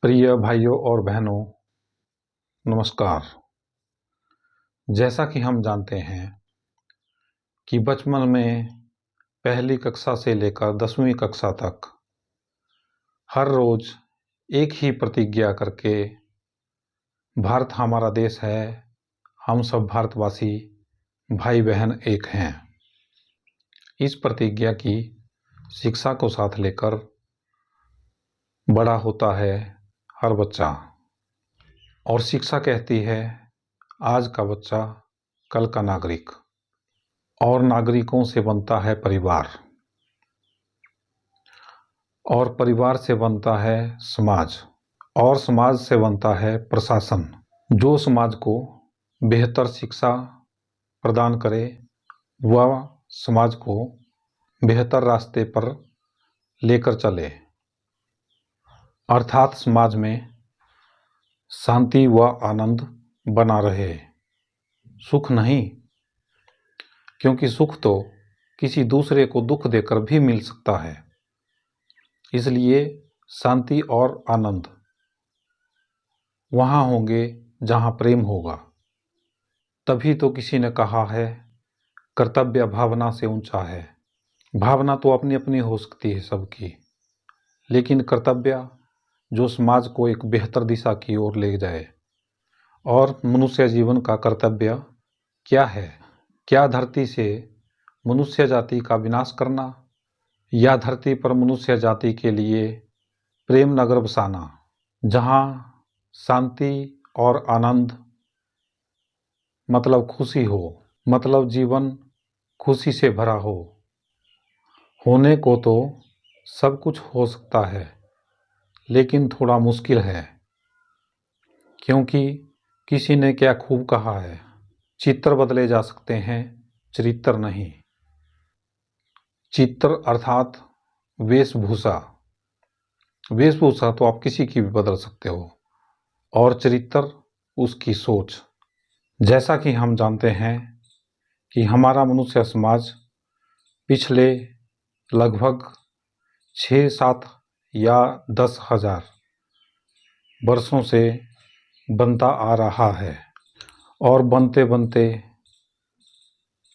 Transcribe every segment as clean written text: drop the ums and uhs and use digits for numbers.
प्रिय भाइयों और बहनों, नमस्कार। जैसा कि हम जानते हैं कि बचपन में पहली कक्षा से लेकर 10वीं कक्षा तक हर रोज एक ही प्रतिज्ञा करके भारत हमारा देश है, हम सब भारतवासी भाई बहन एक हैं। इस प्रतिज्ञा की शिक्षा को साथ लेकर बड़ा होता है हर बच्चा, और शिक्षा कहती है आज का बच्चा कल का नागरिक, और नागरिकों से बनता है परिवार, और परिवार से बनता है समाज, और समाज से बनता है प्रशासन। जो समाज को बेहतर शिक्षा प्रदान करे वह समाज को बेहतर रास्ते पर लेकर चले, अर्थात समाज में शांति व आनंद बना रहे। सुख नहीं, क्योंकि सुख तो किसी दूसरे को दुख देकर भी मिल सकता है। इसलिए शांति और आनंद वहाँ होंगे जहाँ प्रेम होगा। तभी तो किसी ने कहा है कर्तव्य भावना से ऊंचा है। भावना तो अपनी अपनी हो सकती है सबकी, लेकिन कर्तव्य जो समाज को एक बेहतर दिशा की ओर ले जाए। और मनुष्य जीवन का कर्तव्य क्या है? क्या धरती से मनुष्य जाति का विनाश करना, या धरती पर मनुष्य जाति के लिए प्रेम नगर बसाना, जहाँ शांति और आनंद मतलब खुशी हो, मतलब जीवन खुशी से भरा हो। होने को तो सब कुछ हो सकता है, लेकिन थोड़ा मुश्किल है, क्योंकि किसी ने क्या खूब कहा है, चित्र बदले जा सकते हैं, चरित्र नहीं। चित्र अर्थात वेशभूषा। वेशभूषा तो आप किसी की भी बदल सकते हो, और चरित्र उसकी सोच। जैसा कि हम जानते हैं कि हमारा मनुष्य समाज पिछले लगभग 6-7 या 10,000 वर्षों से बनता आ रहा है, और बनते बनते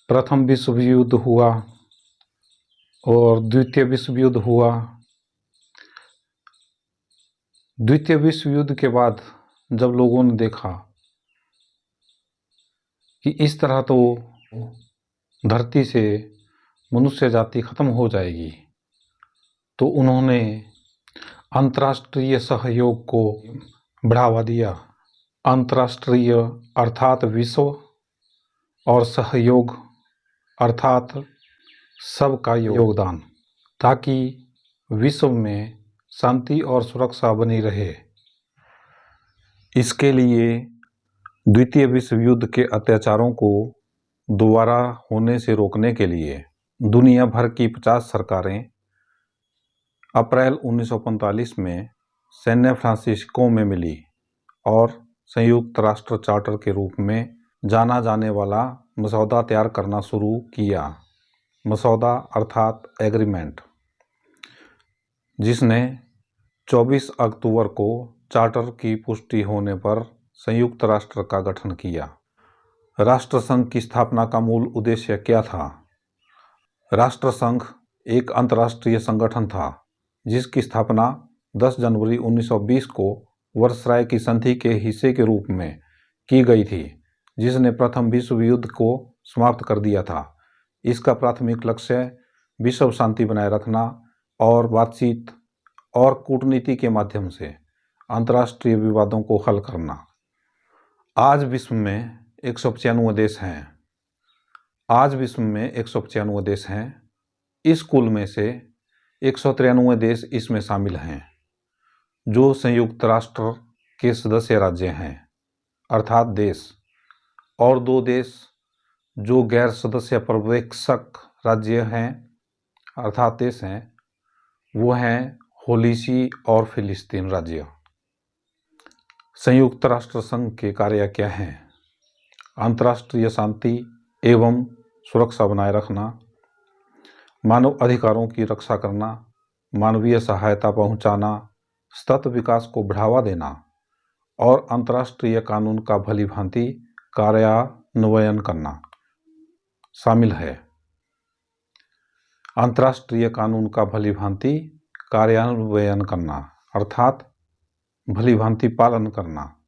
प्रथम विश्व युद्ध हुआ और द्वितीय विश्व युद्ध हुआ। द्वितीय विश्व युद्ध के बाद जब लोगों ने देखा कि इस तरह तो धरती से मनुष्य जाति खत्म हो जाएगी, तो उन्होंने अंतर्राष्ट्रीय सहयोग को बढ़ावा दिया। अंतर्राष्ट्रीय अर्थात विश्व, और सहयोग अर्थात सबका योगदान, ताकि विश्व में शांति और सुरक्षा बनी रहे। इसके लिए द्वितीय विश्व युद्ध के अत्याचारों को दोबारा होने से रोकने के लिए दुनिया भर की 50 सरकारें अप्रैल 1945 में सैन फ्रांसिस्को में मिली और संयुक्त राष्ट्र चार्टर के रूप में जाना जाने वाला मसौदा तैयार करना शुरू किया। मसौदा अर्थात एग्रीमेंट, जिसने 24 अक्टूबर को चार्टर की पुष्टि होने पर संयुक्त राष्ट्र का गठन किया। राष्ट्रसंघ की स्थापना का मूल उद्देश्य क्या था? राष्ट्रसंघ एक अंतर्राष्ट्रीय संगठन था जिसकी स्थापना 10 जनवरी 1920 को वर्साय की संधि के हिस्से के रूप में की गई थी, जिसने प्रथम विश्व युद्ध को समाप्त कर दिया था। इसका प्राथमिक लक्ष्य विश्व शांति बनाए रखना और बातचीत और कूटनीति के माध्यम से अंतर्राष्ट्रीय विवादों को हल करना। आज विश्व में 195 देश हैं। इस कुल में से 193 देश इसमें शामिल हैं जो संयुक्त राष्ट्र के सदस्य राज्य हैं, अर्थात देश, और 2 देश जो गैर सदस्य पर्यवेक्षक राज्य हैं अर्थात देश हैं, वो हैं होलीसी और फिलिस्तीन राज्य। संयुक्त राष्ट्र संघ के कार्य क्या हैं? अंतर्राष्ट्रीय शांति एवं सुरक्षा बनाए रखना, मानव अधिकारों की रक्षा करना, मानवीय सहायता पहुंचाना, सतत विकास को बढ़ावा देना और अंतर्राष्ट्रीय कानून का भलीभांति कार्यान्वयन करना शामिल है। अंतर्राष्ट्रीय कानून का भलीभांति कार्यान्वयन करना अर्थात भलीभांति पालन करना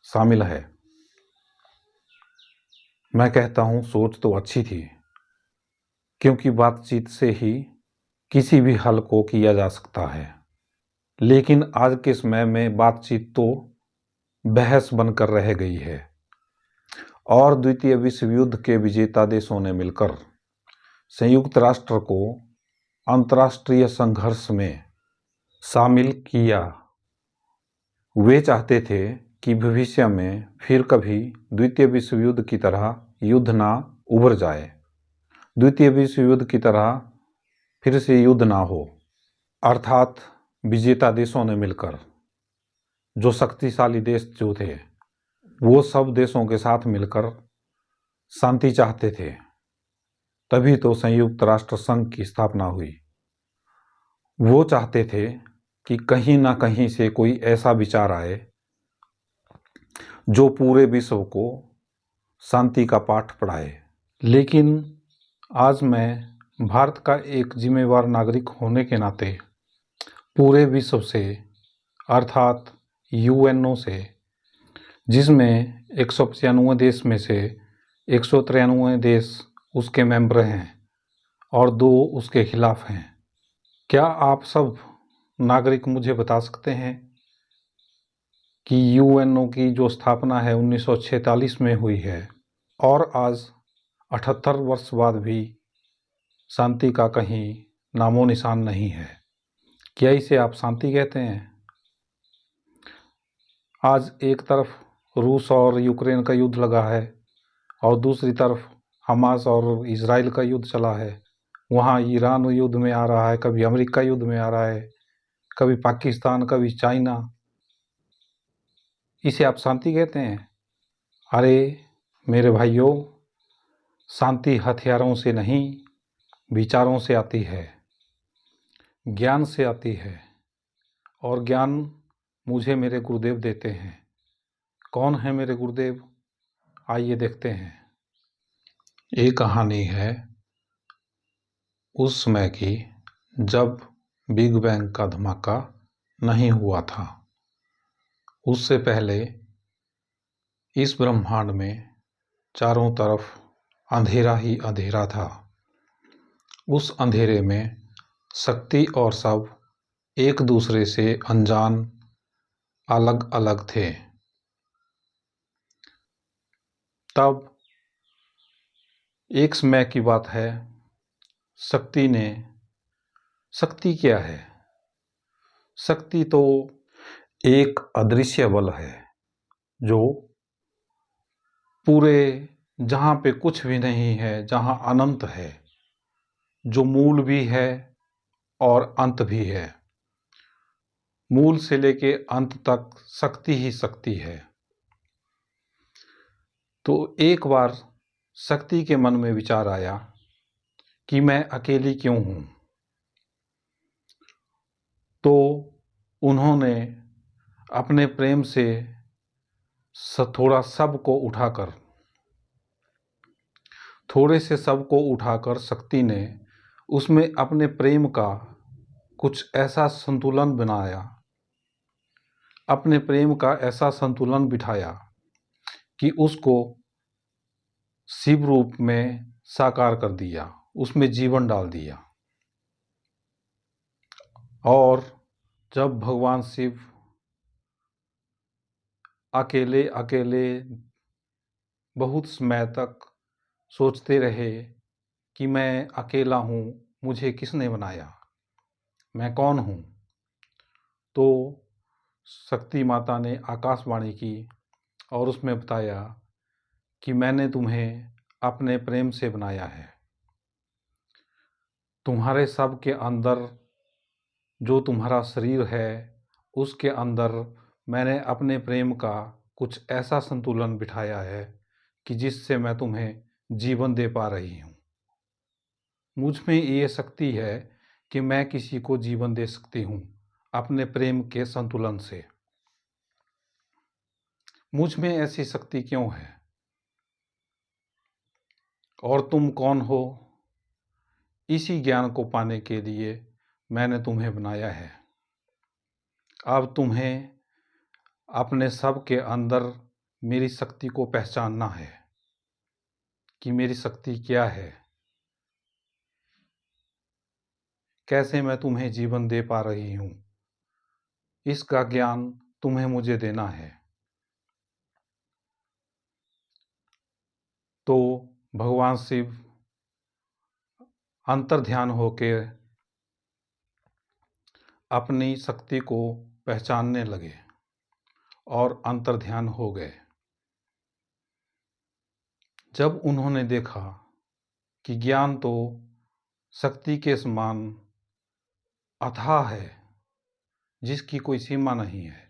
शामिल है। मैं कहता हूँ सोच तो अच्छी थी, क्योंकि बातचीत से ही किसी भी हल को किया जा सकता है। लेकिन आज के समय में बातचीत तो बहस बनकर रह गई है और द्वितीय विश्व युद्ध के विजेता देशों ने मिलकर संयुक्त राष्ट्र को अंतर्राष्ट्रीय संघर्ष में शामिल किया। वे चाहते थे कि भविष्य में फिर कभी द्वितीय विश्व युद्ध की तरह युद्ध ना उभर जाए, द्वितीय विश्व युद्ध की तरह फिर से युद्ध ना हो। अर्थात विजेता देशों ने मिलकर, जो शक्तिशाली देश जो थे, वो सब देशों के साथ मिलकर शांति चाहते थे। तभी तो संयुक्त राष्ट्र संघ की स्थापना हुई। वो चाहते थे कि कहीं ना कहीं से कोई ऐसा विचार आए जो पूरे विश्व को शांति का पाठ पढ़ाए। लेकिन आज मैं भारत का एक जिम्मेवार नागरिक होने के नाते पूरे विश्व से अर्थात यूएनओ से, जिसमें 195 देश में से 193 देश उसके मेंबर हैं और 2 उसके खिलाफ हैं, क्या आप सब नागरिक मुझे बता सकते हैं कि यूएनओ की जो स्थापना है 1946 में हुई है और आज 78 वर्ष बाद भी शांति का कहीं नामो निशान नहीं है, क्या इसे आप शांति कहते हैं? आज एक तरफ रूस और यूक्रेन का युद्ध लगा है और दूसरी तरफ हमास और इजराइल का युद्ध चला है। वहाँ ईरान युद्ध में आ रहा है, कभी अमेरिका युद्ध में आ रहा है, कभी पाकिस्तान, कभी चाइना। इसे आप शांति कहते हैं? अरे मेरे भाइयों, शांति हथियारों से नहीं, विचारों से आती है, ज्ञान से आती है। और ज्ञान मुझे मेरे गुरुदेव देते हैं। कौन है मेरे गुरुदेव? आइए देखते हैं। ये कहानी है उस समय की जब बिग बैंग का धमाका नहीं हुआ था। उससे पहले इस ब्रह्मांड में चारों तरफ अंधेरा ही अंधेरा था। उस अंधेरे में शक्ति और सब एक दूसरे से अनजान, अलग अलग थे। तब एक समय की बात है, शक्ति क्या है? शक्ति तो एक अदृश्य बल है जो पूरे जहाँ पे कुछ भी नहीं है, जहाँ अनंत है, जो मूल भी है और अंत भी है। मूल से लेके अंत तक शक्ति ही शक्ति है। तो एक बार शक्ति के मन में विचार आया कि मैं अकेली क्यों हूँ। तो उन्होंने अपने प्रेम से थोड़ा सबको उठाकर शक्ति ने उसमें अपने प्रेम का कुछ ऐसा संतुलन बनाया, अपने प्रेम का ऐसा संतुलन बिठाया कि उसको शिव रूप में साकार कर दिया, उसमें जीवन डाल दिया। और जब भगवान शिव अकेले अकेले बहुत समय तक सोचते रहे कि मैं अकेला हूँ, मुझे किसने बनाया, मैं कौन हूँ, तो शक्ति माता ने आकाशवाणी की और उसमें बताया कि मैंने तुम्हें अपने प्रेम से बनाया है। तुम्हारे सब के अंदर जो तुम्हारा शरीर है, उसके अंदर मैंने अपने प्रेम का कुछ ऐसा संतुलन बिठाया है कि जिससे मैं तुम्हें जीवन दे पा रही हूँ। मुझ में ये शक्ति है कि मैं किसी को जीवन दे सकती हूँ अपने प्रेम के संतुलन से। मुझ में ऐसी शक्ति क्यों है और तुम कौन हो, इसी ज्ञान को पाने के लिए मैंने तुम्हें बनाया है। अब तुम्हें अपने सब के अंदर मेरी शक्ति को पहचानना है कि मेरी शक्ति क्या है, कैसे मैं तुम्हें जीवन दे पा रही हूँ। इसका ज्ञान तुम्हें मुझे देना है। तो भगवान शिव अंतर्ध्यान होकर अपनी शक्ति को पहचानने लगे और अंतर्ध्यान हो गए। जब उन्होंने देखा कि ज्ञान तो शक्ति के समान अथाह है, जिसकी कोई सीमा नहीं है,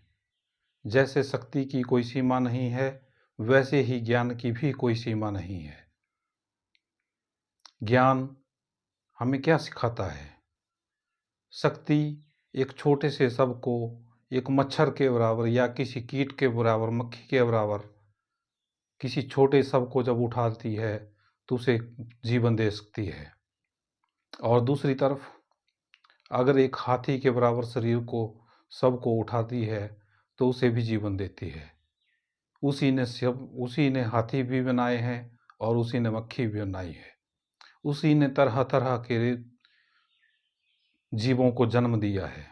जैसे शक्ति की कोई सीमा नहीं है वैसे ही ज्ञान की भी कोई सीमा नहीं है। ज्ञान हमें क्या सिखाता है? शक्ति एक छोटे से शव को एक मच्छर के बराबर या किसी कीट के बराबर, मक्खी के बराबर, किसी छोटे शव को जब उठाती है तो उसे जीवन दे सकती है। और दूसरी तरफ अगर एक हाथी के बराबर शरीर को, शव को उठाती है तो उसे भी जीवन देती है। उसी ने हाथी भी बनाए हैं और उसी ने मक्खी भी बनाई है। उसी ने तरह तरह के जीवों को जन्म दिया है।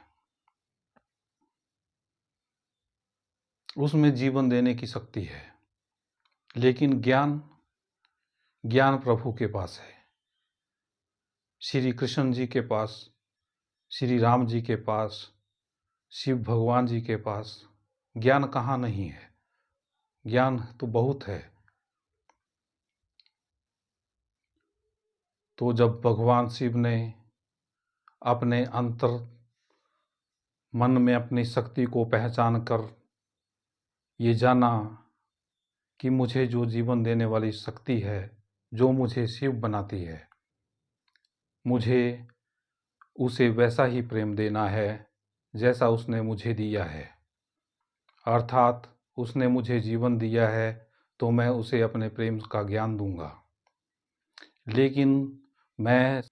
उसमें जीवन देने की शक्ति है। लेकिन ज्ञान प्रभु के पास है, श्री कृष्ण जी के पास, श्री राम जी के पास, शिव भगवान जी के पास ज्ञान कहाँ नहीं है? ज्ञान तो बहुत है। तो जब भगवान शिव ने अपने अंतर मन में अपनी शक्ति को पहचान कर ये जाना कि मुझे जो जीवन देने वाली शक्ति है, जो मुझे शिव बनाती है, मुझे उसे वैसा ही प्रेम देना है जैसा उसने मुझे दिया है। अर्थात उसने मुझे जीवन दिया है तो मैं उसे अपने प्रेम का ज्ञान दूंगा। लेकिन मैं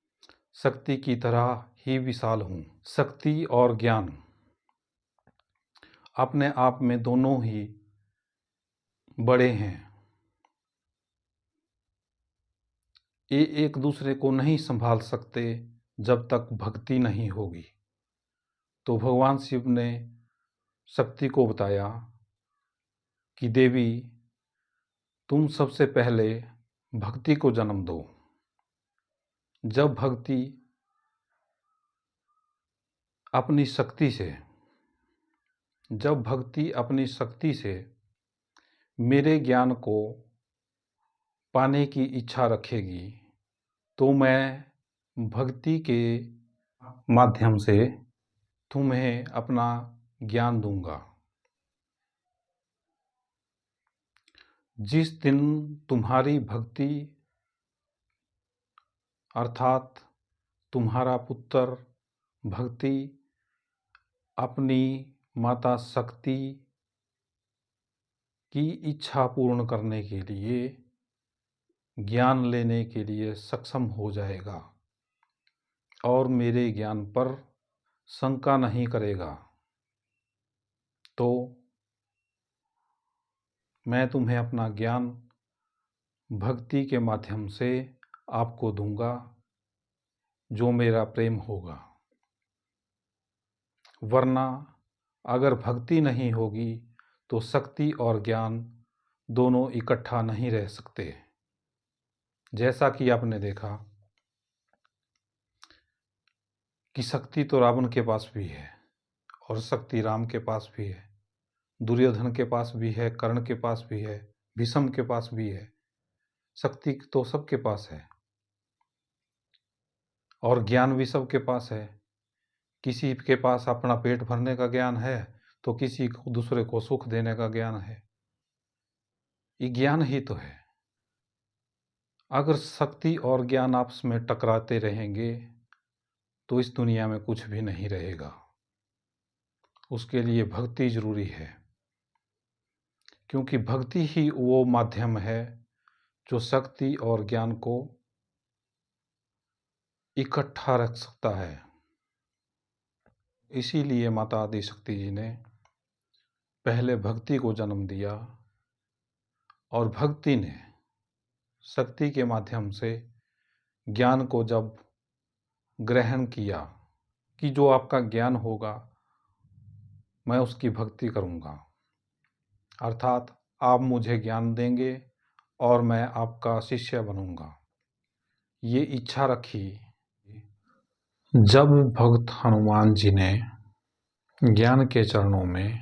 शक्ति की तरह ही विशाल हूँ। शक्ति और ज्ञान अपने आप में दोनों ही बड़े हैं। ये एक दूसरे को नहीं संभाल सकते जब तक भक्ति नहीं होगी। तो भगवान शिव ने शक्ति को बताया कि देवी, तुम सबसे पहले भक्ति को जन्म दो। जब भक्ति अपनी शक्ति से मेरे ज्ञान को पाने की इच्छा रखेगी तो मैं भक्ति के माध्यम से तुम्हें अपना ज्ञान दूंगा। जिस दिन तुम्हारी भक्ति अर्थात तुम्हारा पुत्र भक्ति अपनी माता शक्ति की इच्छा पूर्ण करने के लिए, ज्ञान लेने के लिए सक्षम हो जाएगा और मेरे ज्ञान पर शंका नहीं करेगा, तो मैं तुम्हें अपना ज्ञान भक्ति के माध्यम से आपको दूंगा, जो मेरा प्रेम होगा। वरना अगर भक्ति नहीं होगी तो शक्ति और ज्ञान दोनों इकट्ठा नहीं रह सकते। जैसा कि आपने देखा कि शक्ति तो रावण के पास भी है और शक्ति राम के पास भी है, दुर्योधन के पास भी है, कर्ण के पास भी है, भीष्म के पास भी है। शक्ति तो सबके पास है और ज्ञान भी सबके पास है। किसी के पास अपना पेट भरने का ज्ञान है तो किसी को दूसरे को सुख देने का ज्ञान है। ये ज्ञान ही तो है। अगर शक्ति और ज्ञान आपस में टकराते रहेंगे तो इस दुनिया में कुछ भी नहीं रहेगा। उसके लिए भक्ति जरूरी है, क्योंकि भक्ति ही वो माध्यम है जो शक्ति और ज्ञान को इकट्ठा रख सकता है। इसीलिए माता आदिशक्ति जी ने पहले भक्ति को जन्म दिया और भक्ति ने शक्ति के माध्यम से ज्ञान को जब ग्रहण किया कि जो आपका ज्ञान होगा मैं उसकी भक्ति करूँगा, अर्थात आप मुझे ज्ञान देंगे और मैं आपका शिष्य बनूंगा, ये इच्छा रखी। जब भक्त हनुमान जी ने ज्ञान के चरणों में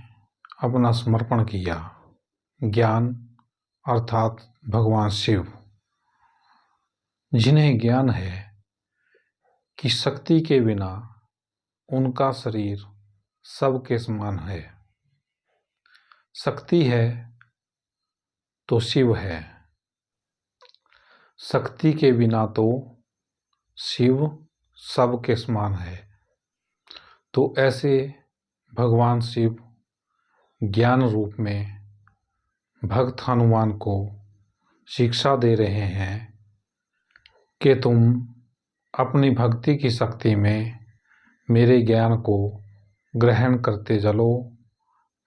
अपना समर्पण किया, ज्ञान अर्थात भगवान शिव, जिन्हें ज्ञान है कि शक्ति के बिना उनका शरीर सबके समान है, शक्ति है तो शिव है, शक्ति के बिना तो शिव सबके समान है। तो ऐसे भगवान शिव ज्ञान रूप में भक्त हनुमान को शिक्षा दे रहे हैं कि तुम अपनी भक्ति की शक्ति में मेरे ज्ञान को ग्रहण करते चलो,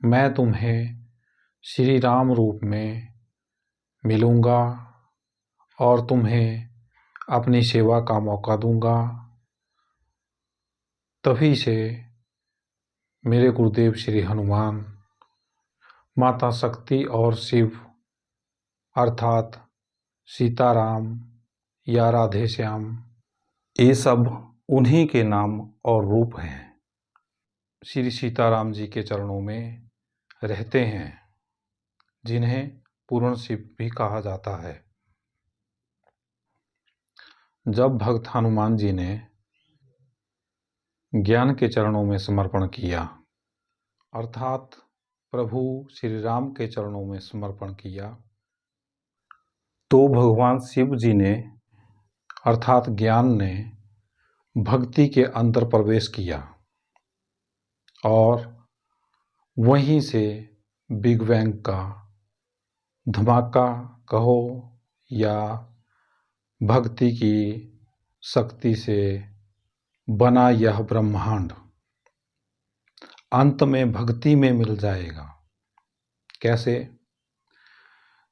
मैं तुम्हें श्री राम रूप में मिलूँगा और तुम्हें अपनी सेवा का मौका दूंगा। तभी से मेरे गुरुदेव श्री हनुमान, माता शक्ति और शिव अर्थात सीताराम या राधे श्याम, ये सब उन्हीं के नाम और रूप हैं। श्री सीताराम जी के चरणों में रहते हैं, जिन्हें पूर्ण शिव भी कहा जाता है। जब भक्त हनुमान जी ने ज्ञान के चरणों में समर्पण किया, अर्थात प्रभु श्री राम के चरणों में समर्पण किया, तो भगवान शिव जी ने अर्थात ज्ञान ने भक्ति के अंदर प्रवेश किया और वहीं से बिग बैंग का धमाका कहो या भक्ति की शक्ति से बना यह ब्रह्मांड अंत में भक्ति में मिल जाएगा। कैसे?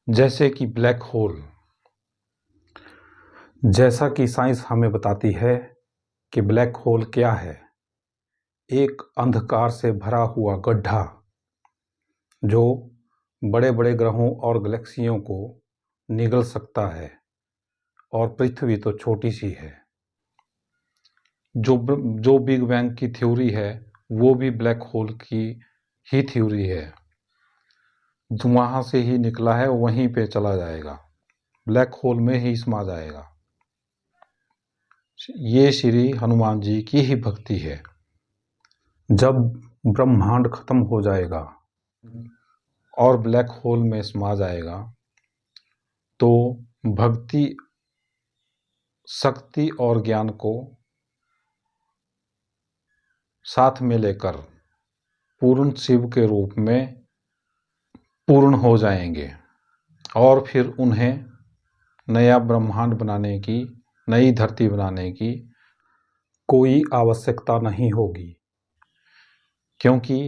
जैसे कि ब्लैक होल, जैसा कि साइंस हमें बताती है कि ब्लैक होल क्या है, एक अंधकार से भरा हुआ गड्ढा जो बड़े बड़े ग्रहों और गैलेक्सियों को निगल सकता है, और पृथ्वी तो छोटी सी है। जो बिग बैंग की थ्योरी है वो भी ब्लैक होल की ही थ्योरी है, जो वहाँ से ही निकला है वहीं पे चला जाएगा, ब्लैक होल में ही समा जाएगा। ये श्री हनुमान जी की ही भक्ति है। जब ब्रह्मांड खत्म हो जाएगा और ब्लैक होल में समा जाएगा तो भक्ति शक्ति और ज्ञान को साथ में लेकर पूर्ण शिव के रूप में पूर्ण हो जाएंगे और फिर उन्हें नया ब्रह्मांड बनाने की, नई धरती बनाने की कोई आवश्यकता नहीं होगी, क्योंकि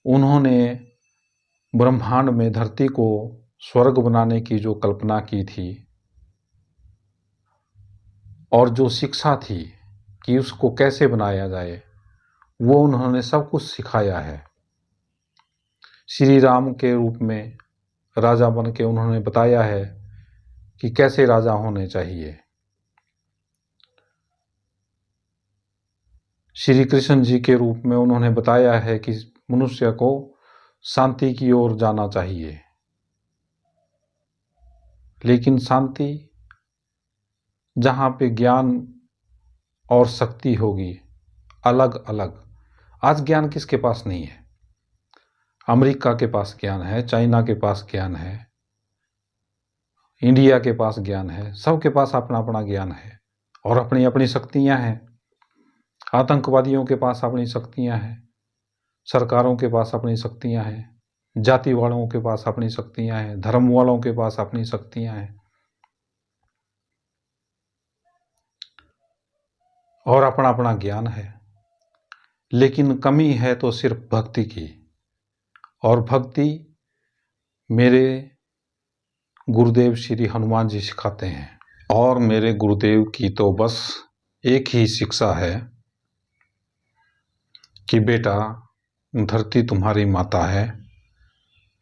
उन्होंने ब्रह्मांड में धरती को स्वर्ग बनाने की जो कल्पना की थी और जो शिक्षा थी कि उसको कैसे बनाया जाए, वो उन्होंने सब कुछ सिखाया है। श्री राम के रूप में राजा बन के उन्होंने बताया है कि कैसे राजा होने चाहिए। श्री कृष्ण जी के रूप में उन्होंने बताया है कि मनुष्य को शांति की ओर जाना चाहिए, लेकिन शांति जहाँ पे ज्ञान और शक्ति होगी अलग अलग। आज ज्ञान किसके पास नहीं है? अमेरिका के पास ज्ञान है, चाइना के पास ज्ञान है, इंडिया के पास ज्ञान है, सबके पास अपना अपना ज्ञान है और अपनी अपनी शक्तियां हैं। आतंकवादियों के पास अपनी शक्तियां हैं, सरकारों के पास अपनी शक्तियां हैं, जाति वालों के पास अपनी शक्तियां हैं, धर्म वालों के पास अपनी शक्तियां हैं और अपना अपना ज्ञान है। लेकिन कमी है तो सिर्फ भक्ति की, और भक्ति मेरे गुरुदेव श्री हनुमान जी सिखाते हैं। और मेरे गुरुदेव की तो बस एक ही शिक्षा है कि बेटा, धरती तुम्हारी माता है,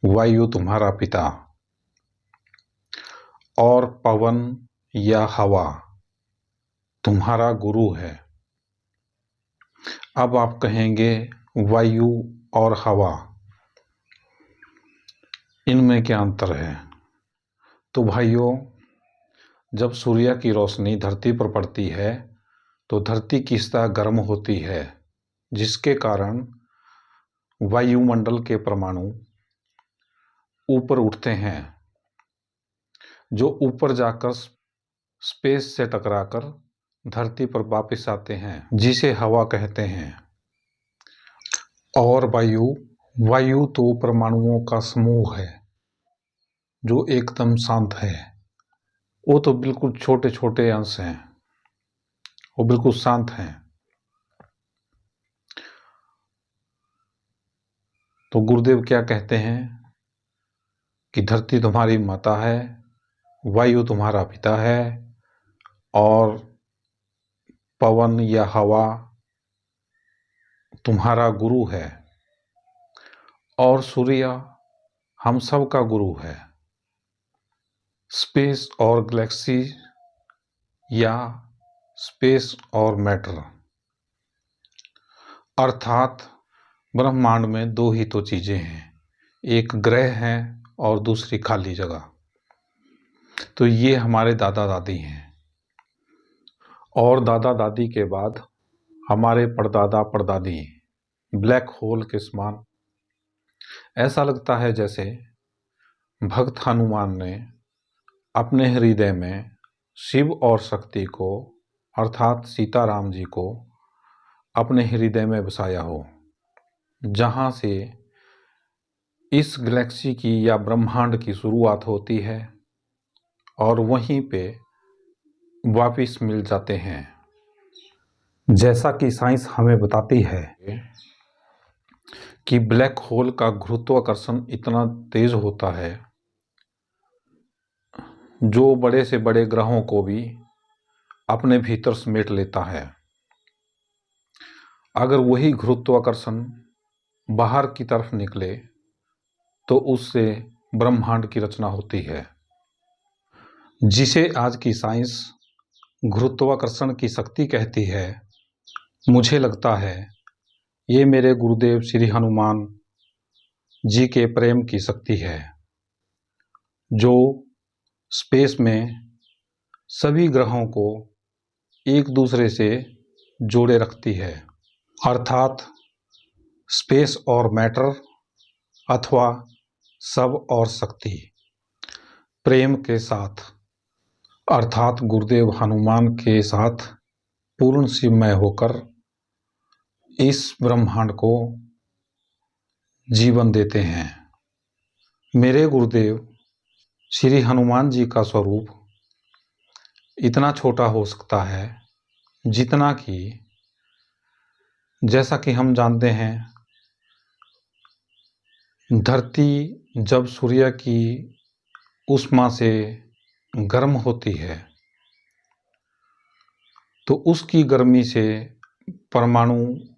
वायु तुम्हारा पिता और पवन या हवा तुम्हारा गुरु है। अब आप कहेंगे वायु और हवा, इनमें क्या अंतर है? तो भाइयों, जब सूर्य की रोशनी धरती पर पड़ती है तो धरती की सतह गर्म होती है, जिसके कारण वायुमंडल के परमाणु ऊपर उठते हैं, जो ऊपर जाकर स्पेस से टकराकर धरती पर वापस आते हैं, जिसे हवा कहते हैं। और वायु तो परमाणुओं का समूह है जो एकदम शांत है। वो तो बिल्कुल छोटे छोटे अंश हैं, वो बिल्कुल शांत हैं। तो गुरुदेव क्या कहते हैं कि धरती तुम्हारी माता है, वायु तुम्हारा पिता है और पवन या हवा तुम्हारा गुरु है, और सूर्य हम सब का गुरु है। स्पेस और गैलेक्सी या स्पेस और मैटर, अर्थात ब्रह्मांड में दो ही तो चीजें हैं, एक ग्रह है और दूसरी खाली जगह। तो ये हमारे दादा दादी हैं, और दादा दादी के बाद हमारे परदादा परदादी ब्लैक होल के समान। ऐसा लगता है जैसे भक्त हनुमान ने अपने हृदय में शिव और शक्ति को, अर्थात सीताराम जी को अपने हृदय में बसाया हो, जहाँ से इस गैलेक्सी की या ब्रह्मांड की शुरुआत होती है और वहीं पे वापिस मिल जाते हैं। जैसा कि साइंस हमें बताती है कि ब्लैक होल का गुरुत्वाकर्षण इतना तेज होता है जो बड़े से बड़े ग्रहों को भी अपने भीतर समेट लेता है। अगर वही गुरुत्वाकर्षण बाहर की तरफ निकले तो उससे ब्रह्मांड की रचना होती है, जिसे आज की साइंस गुरुत्वाकर्षण की शक्ति कहती है। मुझे लगता है ये मेरे गुरुदेव श्री हनुमान जी के प्रेम की शक्ति है, जो स्पेस में सभी ग्रहों को एक दूसरे से जोड़े रखती है, अर्थात स्पेस और मैटर अथवा सब और शक्ति प्रेम के साथ, अर्थात गुरुदेव हनुमान के साथ पूर्ण शिवमय होकर इस ब्रह्मांड को जीवन देते हैं। मेरे गुरुदेव श्री हनुमान जी का स्वरूप इतना छोटा हो सकता है जितना कि, जैसा कि हम जानते हैं, धरती जब सूर्य की ऊष्मा से गर्म होती है तो उसकी गर्मी से परमाणु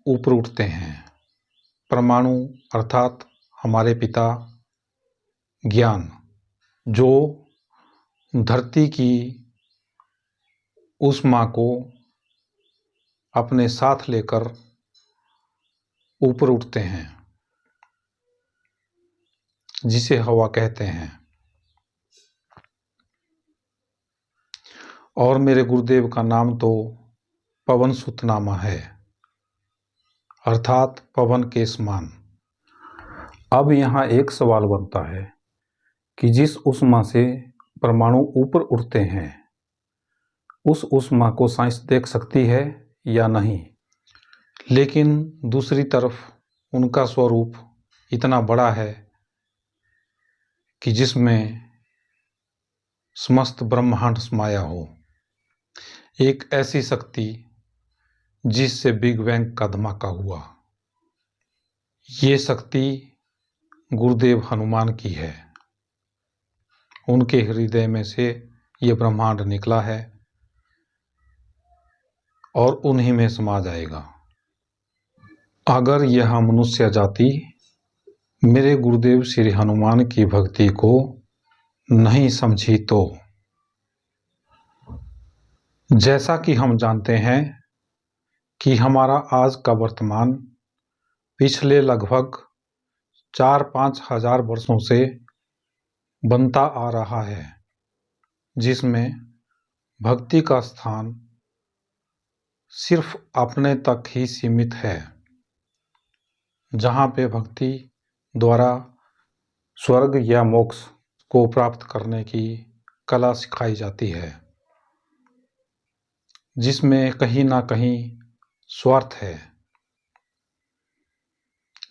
ऊपर उठते हैं। परमाणु अर्थात हमारे पिता ज्ञान, जो धरती की ऊष्मा को अपने साथ लेकर ऊपर उठते हैं, जिसे हवा कहते हैं। और मेरे गुरुदेव का नाम तो पवन सुत नामा है, अर्थात पवन के समान। अब यहाँ एक सवाल बनता है कि जिस ऊष्मा से परमाणु ऊपर उठते हैं, उस ऊष्मा को साइंस देख सकती है या नहीं। लेकिन दूसरी तरफ उनका स्वरूप इतना बड़ा है कि जिसमें समस्त ब्रह्मांड समाया हो। एक ऐसी शक्ति जिससे बिग बैंग का धमाका हुआ। ये शक्ति गुरुदेव हनुमान की है। उनके हृदय में से ये ब्रह्मांड निकला है और उन्हीं में समा जाएगा। अगर यह मनुष्य जाति मेरे गुरुदेव श्री हनुमान की भक्ति को नहीं समझी तो, जैसा कि हम जानते हैं कि हमारा आज का वर्तमान पिछले लगभग 4-5 हजार वर्षों से बनता आ रहा है, जिसमें भक्ति का स्थान सिर्फ अपने तक ही सीमित है, जहाँ पे भक्ति द्वारा स्वर्ग या मोक्ष को प्राप्त करने की कला सिखाई जाती है, जिसमें कहीं ना कहीं स्वार्थ है।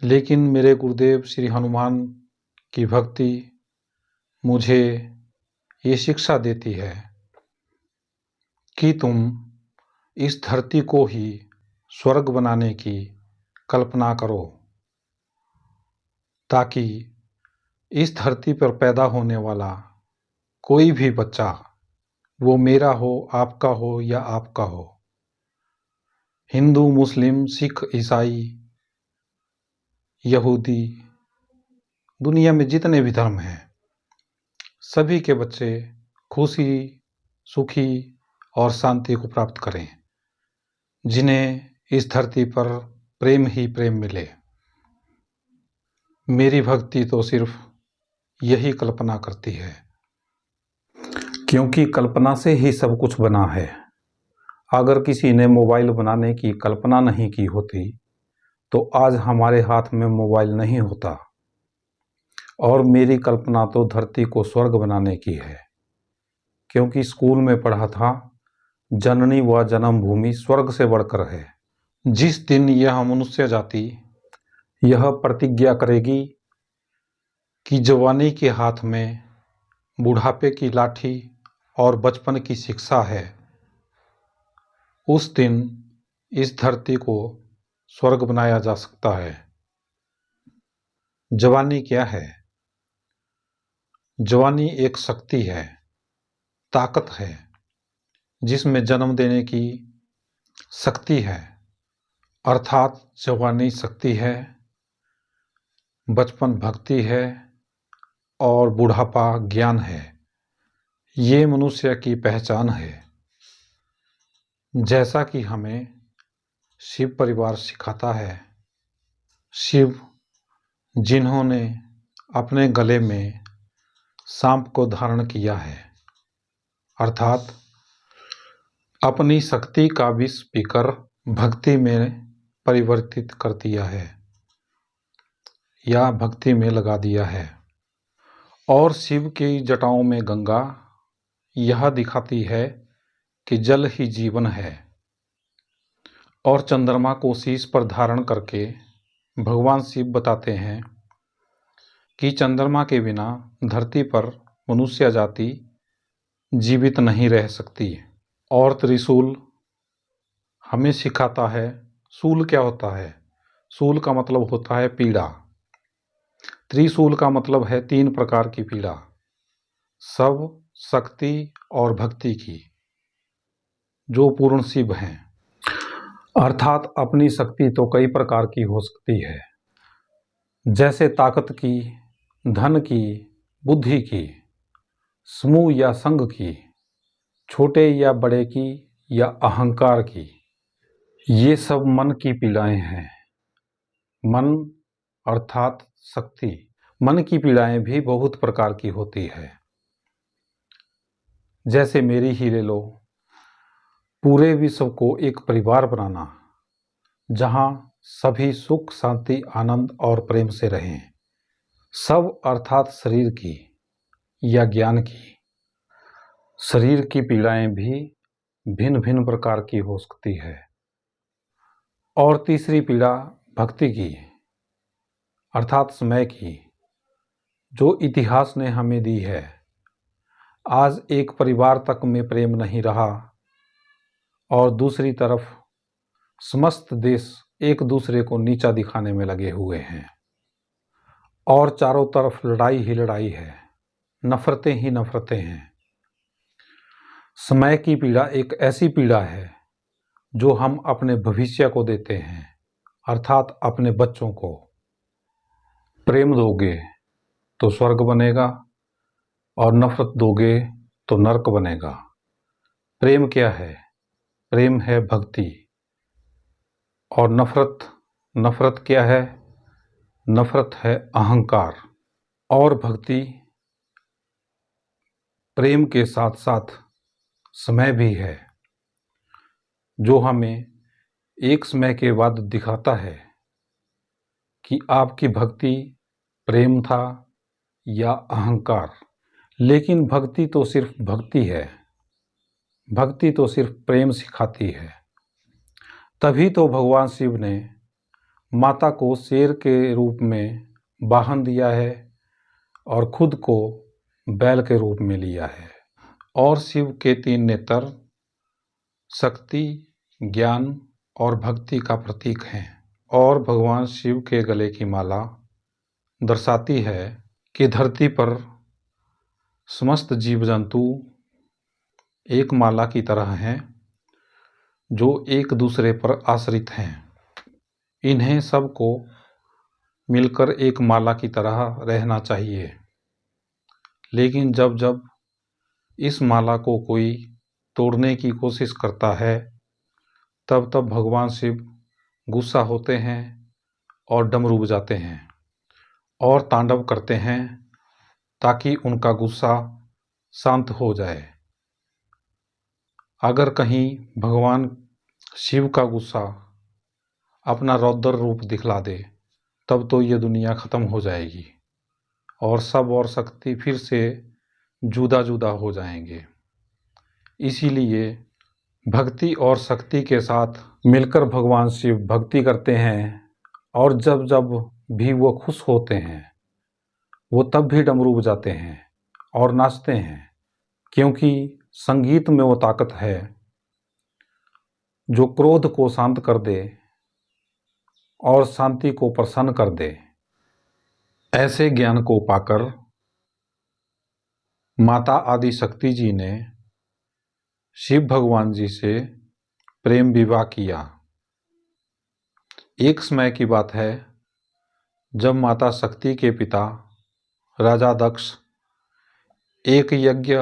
लेकिन मेरे गुरुदेव श्री हनुमान की भक्ति मुझे ये शिक्षा देती है कि तुम इस धरती को ही स्वर्ग बनाने की कल्पना करो, ताकि इस धरती पर पैदा होने वाला कोई भी बच्चा, वो मेरा हो, आपका हो या आपका हो, हिंदू, मुस्लिम, सिख, ईसाई, यहूदी, दुनिया में जितने भी धर्म हैं, सभी के बच्चे खुशी, सुखी और शांति को प्राप्त करें, जिन्हें इस धरती पर प्रेम ही प्रेम मिले। मेरी भक्ति तो सिर्फ यही कल्पना करती है, क्योंकि कल्पना से ही सब कुछ बना है। अगर किसी ने मोबाइल बनाने की कल्पना नहीं की होती तो आज हमारे हाथ में मोबाइल नहीं होता। और मेरी कल्पना तो धरती को स्वर्ग बनाने की है, क्योंकि स्कूल में पढ़ा था, जननी व जन्मभूमि स्वर्ग से बढ़कर है। जिस दिन यह मनुष्य जाति यह प्रतिज्ञा करेगी कि जवानी के हाथ में बुढ़ापे की लाठी और बचपन की शिक्षा है, उस दिन इस धरती को स्वर्ग बनाया जा सकता है। जवानी क्या है? जवानी एक शक्ति है, ताकत है, जिसमें जन्म देने की शक्ति है, अर्थात जवानी शक्ति है, बचपन भक्ति है और बुढ़ापा ज्ञान है। ये मनुष्य की पहचान है। जैसा कि हमें शिव परिवार सिखाता है, शिव जिन्होंने अपने गले में सांप को धारण किया है, अर्थात अपनी शक्ति का विष पीकर भक्ति में परिवर्तित कर दिया है या भक्ति में लगा दिया है। और शिव की जटाओं में गंगा यह दिखाती है कि जल ही जीवन है। और चंद्रमा को शीश पर धारण करके भगवान शिव बताते हैं कि चंद्रमा के बिना धरती पर मनुष्य जाति जीवित नहीं रह सकती। और त्रिशूल हमें सिखाता है, शूल क्या होता है? शूल का मतलब होता है पीड़ा। त्रिशूल का मतलब है 3 प्रकार की पीड़ा, सब, शक्ति और भक्ति की, जो पूर्ण शिव हैं। अर्थात अपनी शक्ति तो कई प्रकार की हो सकती है, जैसे ताकत की, धन की, बुद्धि की, समूह या संघ की, छोटे या बड़े की या अहंकार की। ये सब मन की पीड़ाएं हैं। मन अर्थात शक्ति। मन की पीड़ाएं भी बहुत प्रकार की होती है। जैसे मेरी ही ले लो, पूरे विश्व को एक परिवार बनाना, जहां सभी सुख, शांति, आनंद और प्रेम से रहें। सब अर्थात शरीर की या ज्ञान की। शरीर की पीड़ाएं भी भिन्न भिन्न प्रकार की हो सकती है। और तीसरी पीड़ा भक्ति की, अर्थात समय की, जो इतिहास ने हमें दी है। आज एक परिवार तक में प्रेम नहीं रहा और दूसरी तरफ समस्त देश एक दूसरे को नीचा दिखाने में लगे हुए हैं और चारों तरफ लड़ाई ही लड़ाई है, नफरतें ही नफरतें हैं। समय की पीड़ा एक ऐसी पीड़ा है जो हम अपने भविष्य को देते हैं, अर्थात अपने बच्चों को। प्रेम दोगे तो स्वर्ग बनेगा और नफरत दोगे तो नरक बनेगा। प्रेम क्या है? प्रेम है भक्ति। और नफरत क्या है? नफरत है अहंकार। और भक्ति प्रेम के साथ साथ समय भी है, जो हमें एक समय के बाद दिखाता है कि आपकी भक्ति प्रेम था या अहंकार। लेकिन भक्ति तो सिर्फ भक्ति है, भक्ति तो सिर्फ प्रेम सिखाती है। तभी तो भगवान शिव ने माता को शेर के रूप में वाहन दिया है और खुद को बैल के रूप में लिया है। और शिव के 3 नेत्र शक्ति, ज्ञान और भक्ति का प्रतीक हैं। और भगवान शिव के गले की माला दर्शाती है कि धरती पर समस्त जीव जंतु एक माला की तरह हैं, जो एक दूसरे पर आश्रित हैं। इन्हें सबको मिलकर एक माला की तरह रहना चाहिए। लेकिन जब जब इस माला को कोई तोड़ने की कोशिश करता है, तब तब भगवान शिव गुस्सा होते हैं और डमरू बजाते हैं और तांडव करते हैं ताकि उनका गुस्सा शांत हो जाए। अगर कहीं भगवान शिव का गुस्सा अपना रौद्र रूप दिखला दे, तब तो ये दुनिया खत्म हो जाएगी और सब और शक्ति फिर से जुदा जुदा हो जाएंगे। इसीलिए भक्ति और शक्ति के साथ मिलकर भगवान शिव भक्ति करते हैं, और जब जब भी वो खुश होते हैं, वो तब भी डमरू बजाते हैं और नाचते हैं, क्योंकि संगीत में वो ताकत है जो क्रोध को शांत कर दे और शांति को प्रसन्न कर दे। ऐसे ज्ञान को पाकर माता आदि शक्ति जी ने शिव भगवान जी से प्रेम विवाह किया। एक समय की बात है, जब माता शक्ति के पिता राजा दक्ष एक यज्ञ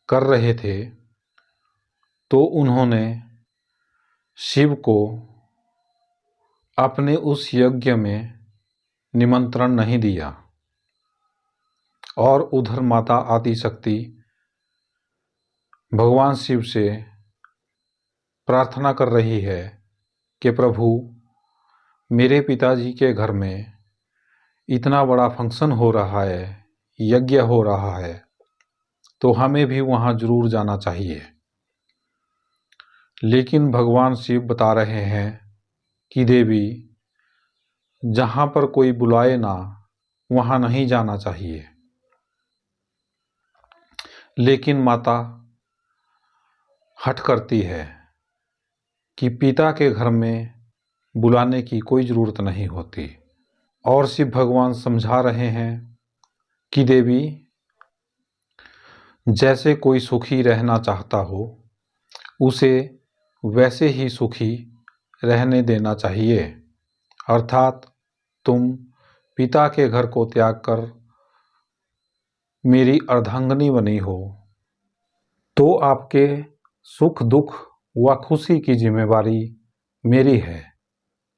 कर रहे थे, तो उन्होंने शिव को अपने उस यज्ञ में निमंत्रण नहीं दिया। और उधर माता आदि शक्ति भगवान शिव से प्रार्थना कर रही है कि प्रभु, मेरे पिताजी के घर में इतना बड़ा फंक्शन हो रहा है, यज्ञ हो रहा है, तो हमें भी वहाँ जरूर जाना चाहिए। लेकिन भगवान शिव बता रहे हैं कि देवी, जहाँ पर कोई बुलाए ना, वहाँ नहीं जाना चाहिए। लेकिन माता हठ करती है कि पिता के घर में बुलाने की कोई ज़रूरत नहीं होती। और शिव भगवान समझा रहे हैं कि देवी, जैसे कोई सुखी रहना चाहता हो, उसे वैसे ही सुखी रहने देना चाहिए। अर्थात तुम पिता के घर को त्याग कर मेरी अर्धांगिनी बनी हो, तो आपके सुख दुख व खुशी की जिम्मेवारी मेरी है।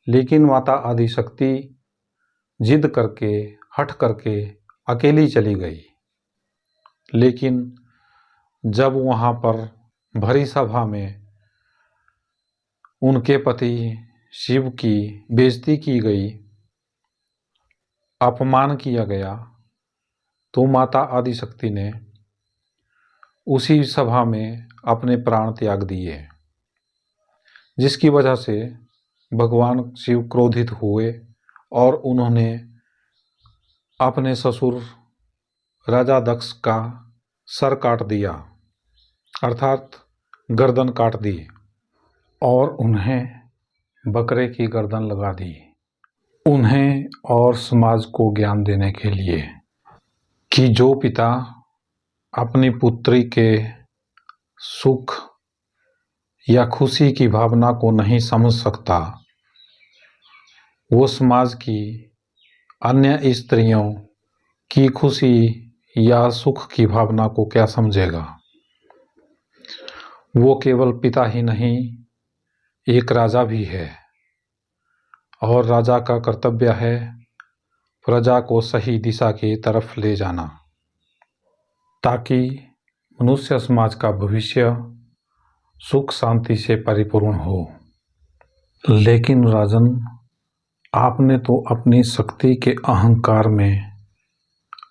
लेकिन माता आदिशक्ति जिद करके, हठ करके अकेली चली गई। लेकिन जब वहाँ पर भरी सभा में उनके पति शिव की बेइज्जती की गई, अपमान किया गया, तो माता आदिशक्ति ने उसी सभा में अपने प्राण त्याग दिए, जिसकी वजह से भगवान शिव क्रोधित हुए और उन्होंने अपने ससुर राजा दक्ष का सर काट दिया, अर्थात गर्दन काट दी, और उन्हें बकरे की गर्दन लगा दी, उन्हें और समाज को ज्ञान देने के लिए कि जो पिता अपनी पुत्री के सुख या खुशी की भावना को नहीं समझ सकता, वो समाज की अन्य स्त्रियों की खुशी या सुख की भावना को क्या समझेगा। वो केवल पिता ही नहीं, एक राजा भी है, और राजा का कर्तव्य है प्रजा को सही दिशा की तरफ ले जाना, ताकि मनुष्य समाज का भविष्य सुख शांति से परिपूर्ण हो। लेकिन राजन, आपने तो अपनी शक्ति के अहंकार में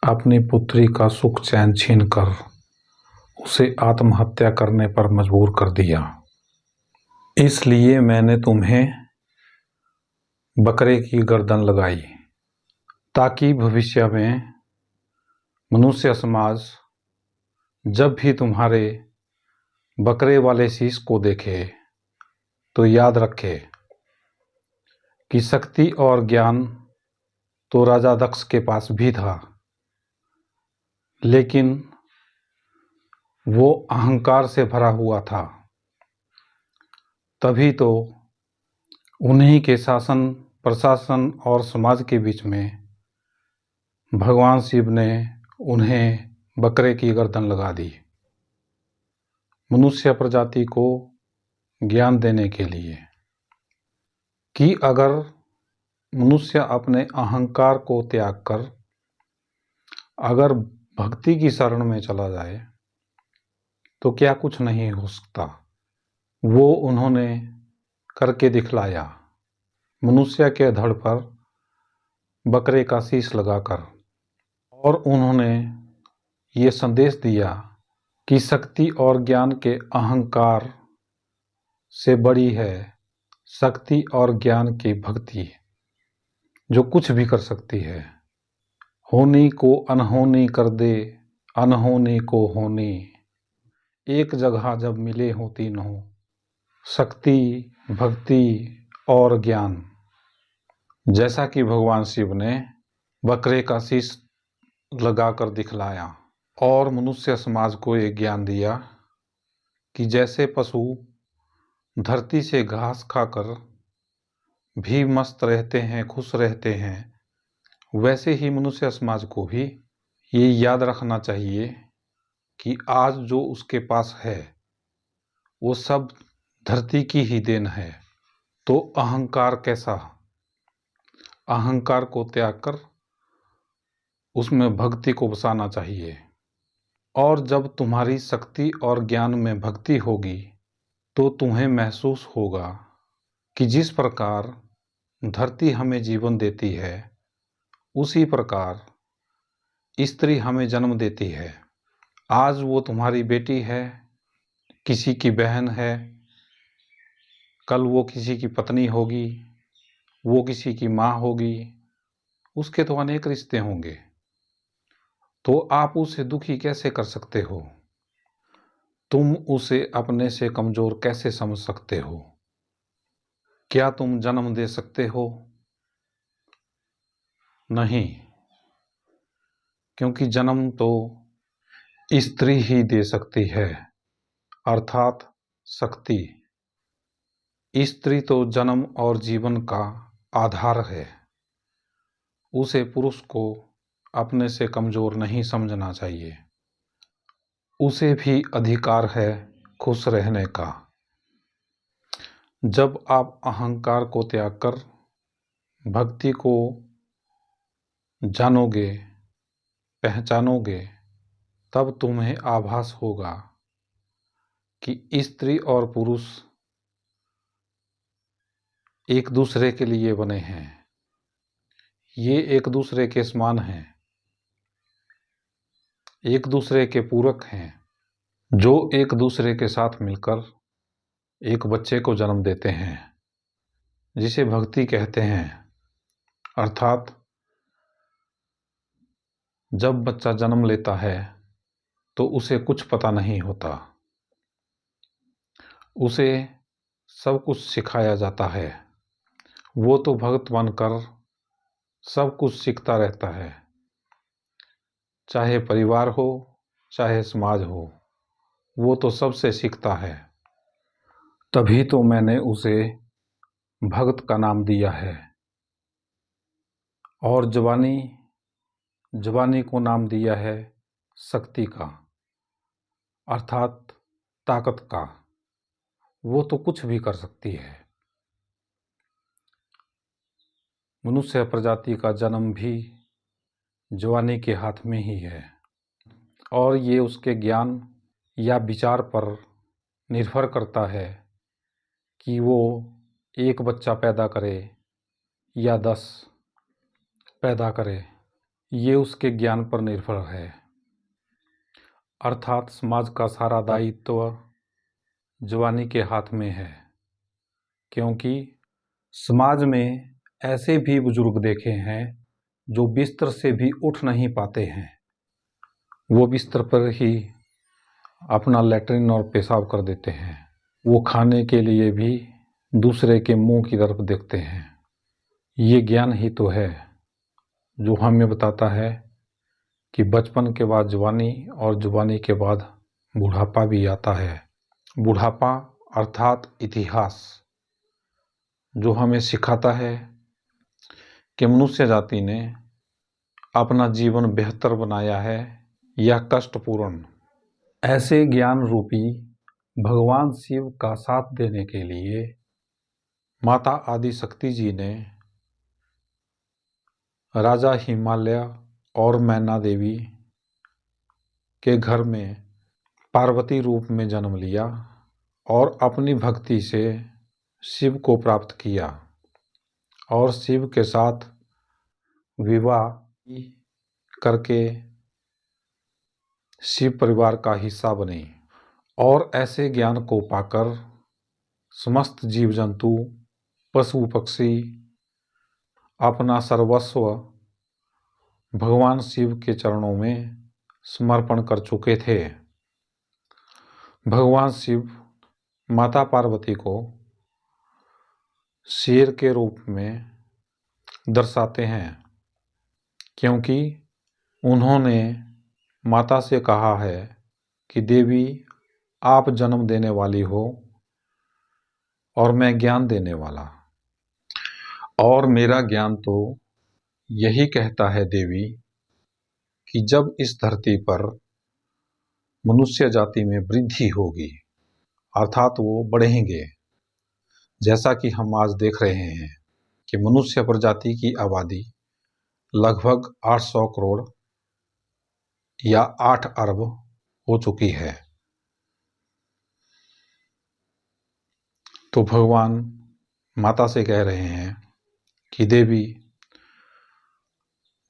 अपनी पुत्री का सुख चैन छीनकर उसे आत्महत्या करने पर मजबूर कर दिया। इसलिए मैंने तुम्हें बकरे की गर्दन लगाई, ताकि भविष्य में मनुष्य समाज जब भी तुम्हारे बकरे वाले शीश को देखे तो याद रखे कि शक्ति और ज्ञान तो राजा दक्ष के पास भी था, लेकिन वो अहंकार से भरा हुआ था। तभी तो उन्हीं के शासन, प्रशासन और समाज के बीच में भगवान शिव ने उन्हें बकरे की गर्दन लगा दी, मनुष्य प्रजाति को ज्ञान देने के लिए कि अगर मनुष्य अपने अहंकार को त्याग कर अगर भक्ति की शरण में चला जाए तो क्या कुछ नहीं हो सकता। वो उन्होंने करके दिखलाया, मनुष्य के धड़ पर बकरे का शीश लगाकर, और उन्होंने ये संदेश दिया कि शक्ति और ज्ञान के अहंकार से बड़ी है शक्ति और ज्ञान की भक्ति, जो कुछ भी कर सकती है। होनी को अनहोनी कर दे, अनहोनी को होनी, एक जगह जब मिले हो तीनों, शक्ति, भक्ति और ज्ञान। जैसा कि भगवान शिव ने बकरे का शीश लगाकर दिखलाया और मनुष्य समाज को एक ज्ञान दिया कि जैसे पशु धरती से घास खाकर भी मस्त रहते हैं, खुश रहते हैं, वैसे ही मनुष्य समाज को भी ये याद रखना चाहिए कि आज जो उसके पास है वो सब धरती की ही देन है। तो अहंकार कैसा, अहंकार को त्याग कर उसमें भक्ति को बसाना चाहिए। और जब तुम्हारी शक्ति और ज्ञान में भक्ति होगी तो तुम्हें महसूस होगा कि जिस प्रकार धरती हमें जीवन देती है, उसी प्रकार स्त्री हमें जन्म देती है। आज वो तुम्हारी बेटी है, किसी की बहन है, कल वो किसी की पत्नी होगी, वो किसी की माँ होगी, उसके तो अनेक रिश्ते होंगे। तो आप उसे दुखी कैसे कर सकते हो? तुम उसे अपने से कमजोर कैसे समझ सकते हो? क्या तुम जन्म दे सकते हो? नहीं, क्योंकि जन्म तो स्त्री ही दे सकती है, अर्थात शक्ति। स्त्री तो जन्म और जीवन का आधार है। उसे पुरुष को अपने से कमजोर नहीं समझना चाहिए। उसे भी अधिकार है खुश रहने का। जब आप अहंकार को त्याग कर भक्ति को जानोगे, पहचानोगे, तब तुम्हें आभास होगा कि स्त्री और पुरुष एक दूसरे के लिए बने हैं। ये एक दूसरे के समान हैं, एक दूसरे के पूरक हैं, जो एक दूसरे के साथ मिलकर एक बच्चे को जन्म देते हैं, जिसे भक्ति कहते हैं। अर्थात जब बच्चा जन्म लेता है तो उसे कुछ पता नहीं होता, उसे सब कुछ सिखाया जाता है। वो तो भगत बनकर सब कुछ सीखता रहता है, चाहे परिवार हो चाहे समाज हो, वो तो सबसे सीखता है। तभी तो मैंने उसे भगत का नाम दिया है और जवानी को नाम दिया है शक्ति का, अर्थात ताकत का। वो तो कुछ भी कर सकती है। मनुष्य प्रजाति का जन्म भी जवानी के हाथ में ही है और ये उसके ज्ञान या विचार पर निर्भर करता है कि वो एक बच्चा पैदा करे या 10 पैदा करे। ये उसके ज्ञान पर निर्भर है। अर्थात समाज का सारा दायित्व जवानी के हाथ में है, क्योंकि समाज में ऐसे भी बुजुर्ग देखे हैं जो बिस्तर से भी उठ नहीं पाते हैं। वो बिस्तर पर ही अपना लैट्रिन और पेशाब कर देते हैं। वो खाने के लिए भी दूसरे के मुंह की तरफ देखते हैं। ये ज्ञान ही तो है जो हमें बताता है कि बचपन के बाद जवानी और जवानी के बाद बुढ़ापा भी आता है। बुढ़ापा अर्थात इतिहास, जो हमें सिखाता है कि मनुष्य जाति ने अपना जीवन बेहतर बनाया है या कष्टपूर्ण। ऐसे ज्ञान रूपी भगवान शिव का साथ देने के लिए माता आदि शक्ति जी ने राजा हिमालय और मैना देवी के घर में पार्वती रूप में जन्म लिया और अपनी भक्ति से शिव को प्राप्त किया और शिव के साथ विवाह करके शिव परिवार का हिस्सा बने। और ऐसे ज्ञान को पाकर समस्त जीव जंतु, पशु पक्षी अपना सर्वस्व भगवान शिव के चरणों में समर्पण कर चुके थे। भगवान शिव माता पार्वती को शेर के रूप में दर्शाते हैं, क्योंकि उन्होंने माता से कहा है कि देवी आप जन्म देने वाली हो और मैं ज्ञान देने वाला, और मेरा ज्ञान तो यही कहता है देवी कि जब इस धरती पर मनुष्य जाति में वृद्धि होगी, अर्थात वो बढ़ेंगे, जैसा कि हम आज देख रहे हैं कि मनुष्य प्रजाति की आबादी लगभग 800 करोड़ या 8 अरब हो चुकी है। तो भगवान माता से कह रहे हैं कि देवी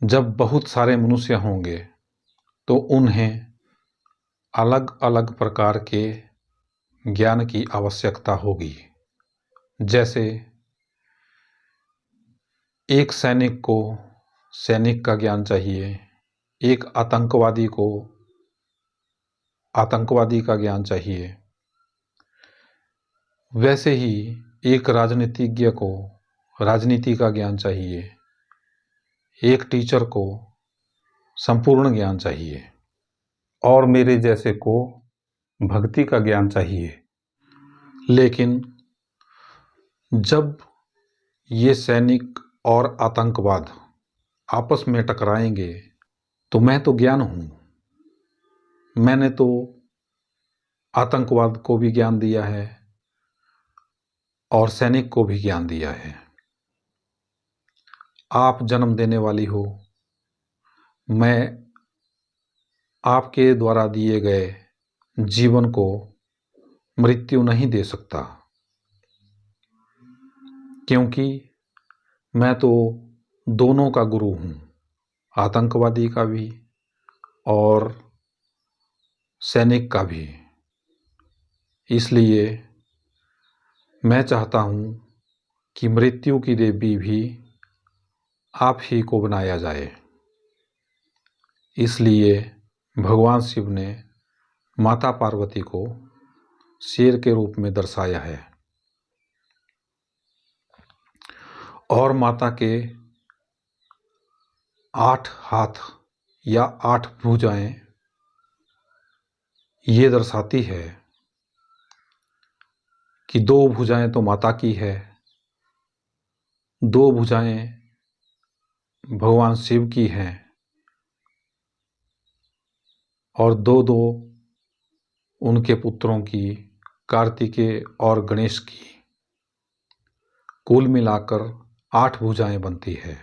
जब बहुत सारे मनुष्य होंगे तो उन्हें अलग अलग प्रकार के ज्ञान की आवश्यकता होगी। जैसे एक सैनिक को सैनिक का ज्ञान चाहिए, एक आतंकवादी को आतंकवादी का ज्ञान चाहिए, वैसे ही एक राजनीतिज्ञ को राजनीति का ज्ञान चाहिए, एक टीचर को संपूर्ण ज्ञान चाहिए और मेरे जैसे को भक्ति का ज्ञान चाहिए। लेकिन जब ये सैनिक और आतंकवाद आपस में टकराएंगे तो मैं तो ज्ञान हूँ, मैंने तो आतंकवाद को भी ज्ञान दिया है और सैनिक को भी ज्ञान दिया है। आप जन्म देने वाली हो, मैं आपके द्वारा दिए गए जीवन को मृत्यु नहीं दे सकता, क्योंकि मैं तो दोनों का गुरु हूँ, आतंकवादी का भी और सैनिक का भी। इसलिए मैं चाहता हूँ कि मृत्यु की देवी भी आप ही को बनाया जाए। इसलिए भगवान शिव ने माता पार्वती को शेर के रूप में दर्शाया है और माता के 8 हाथ या 8 भुजाएं ये दर्शाती है कि 2 भुजाएं तो माता की है, 2 भुजाएं भगवान शिव की हैं और 2-2 उनके पुत्रों की, कार्तिकेय और गणेश की। कुल मिलाकर 8 भुजाएं बनती है।